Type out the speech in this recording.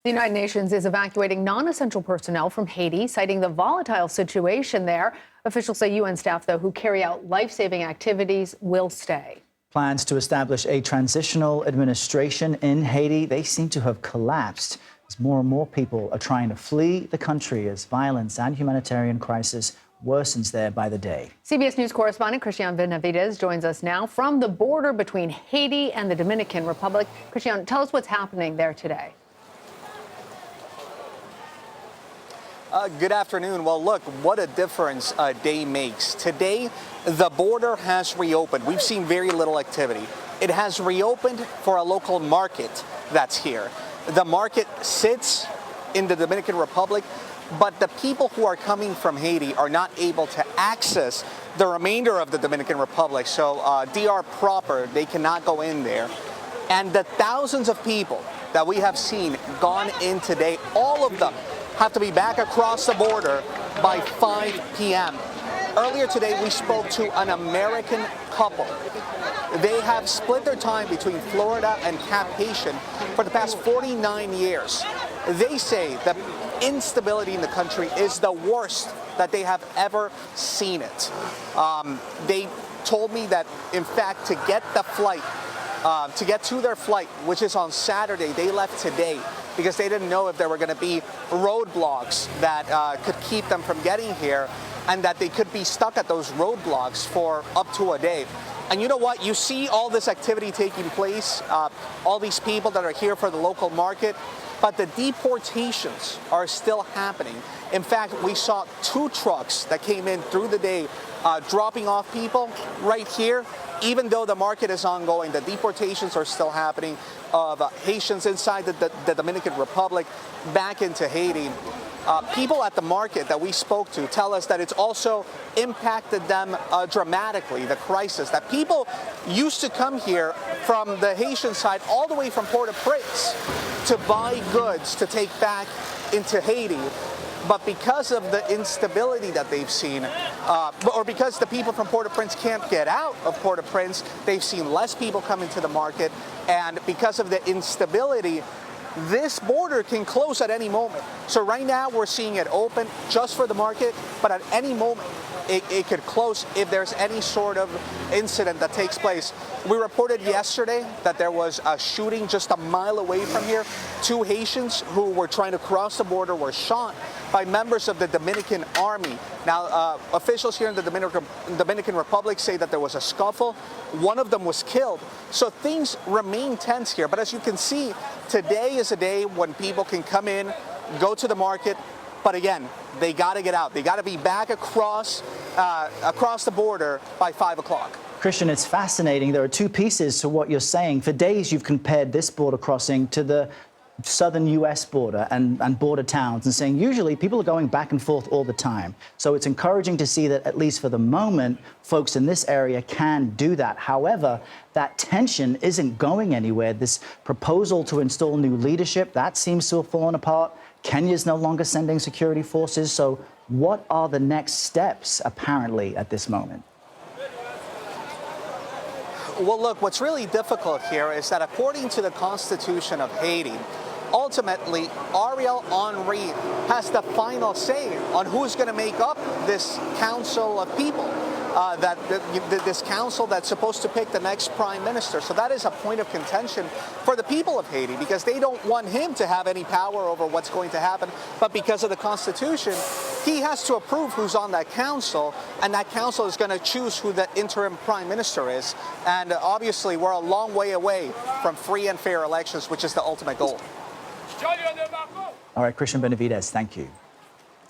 The United Nations is evacuating non-essential personnel from Haiti, citing the volatile situation there. Officials say UN staff, though, who carry out life-saving activities will stay. Plans to establish a transitional administration in Haiti, they seem to have collapsed as more and more people are trying to flee the country as violence and humanitarian crisis worsens there by the day. CBS News correspondent Cristian Benavides joins us now from the border between Haiti and the Dominican Republic. Cristian, tell us what's happening there today. Good afternoon. Well, look, what a difference a day makes. Today, the border has reopened. We've seen very little activity. It has reopened for a local market that's here. The market sits in the Dominican Republic, but the people who are coming from Haiti are not able to access the remainder of the Dominican Republic. So DR proper, they cannot go in there. And the thousands of people that we have seen gone in today, all of them have to be back across the border by 5 p.m. Earlier today, we spoke to an American couple. They have split their time between Florida and Cap Haitian for the past 49 years. They say that instability in the country is the worst that they have ever seen it. They told me that, in fact, to get the flight, to get to their flight, which is on Saturday, they left today because they didn't know if there were going to be roadblocks that could keep them from getting here, and that they could be stuck at those roadblocks for up to a day. And you know what? You see all this activity taking place, all these people that are here for the local market, but the deportations are still happening. In fact, we saw 2 trucks that came in through the day dropping off people right here. Even though the market is ongoing, the deportations are still happening of Haitians inside the Dominican Republic back into Haiti. People at the market that we spoke to tell us that it's also impacted them dramatically, the crisis, that people used to come here from the Haitian side all the way from Port-au-Prince to buy goods to take back into Haiti. But because of the instability that they've seen, or because the people from Port-au-Prince can't get out of Port-au-Prince, they've seen less people come into the market. And because of the instability, this border can close at any moment. So right now we're seeing it open just for the market, but at any moment it could close if there's any sort of incident that takes place. We reported yesterday that there was a shooting just a mile away from here. 2 Haitians who were trying to cross the border were shot by members of the Dominican Army. Now, officials here in the Dominican Republic say that there was a scuffle. One of them was killed. So things remain tense here. But as you can see, today is a day when people can come in, go to the market. But again, they got to get out. They got to be back across the border by 5 o'clock. Cristian, it's fascinating. There are 2 pieces to what you're saying. For days, you've compared this border crossing to the southern U.S. border and border towns and saying usually people are going back and forth all the time. So it's encouraging to see that, at least for the moment, folks in this area can do that. However, that tension isn't going anywhere. This proposal to install new leadership, that seems to have fallen apart. Kenya's no longer sending security forces. So what are the next steps, apparently, at this moment? Well, look, what's really difficult here is that according to the Constitution of Haiti, ultimately, Ariel Henry has the final say on who's going to make up this council of people, this council that's supposed to pick the next prime minister. So that is a point of contention for the people of Haiti, because they don't want him to have any power over what's going to happen. But because of the Constitution, he has to approve who's on that council, and that council is going to choose who the interim prime minister is. And obviously, we're a long way away from free and fair elections, which is the ultimate goal. All right, Cristian Benavides, thank you.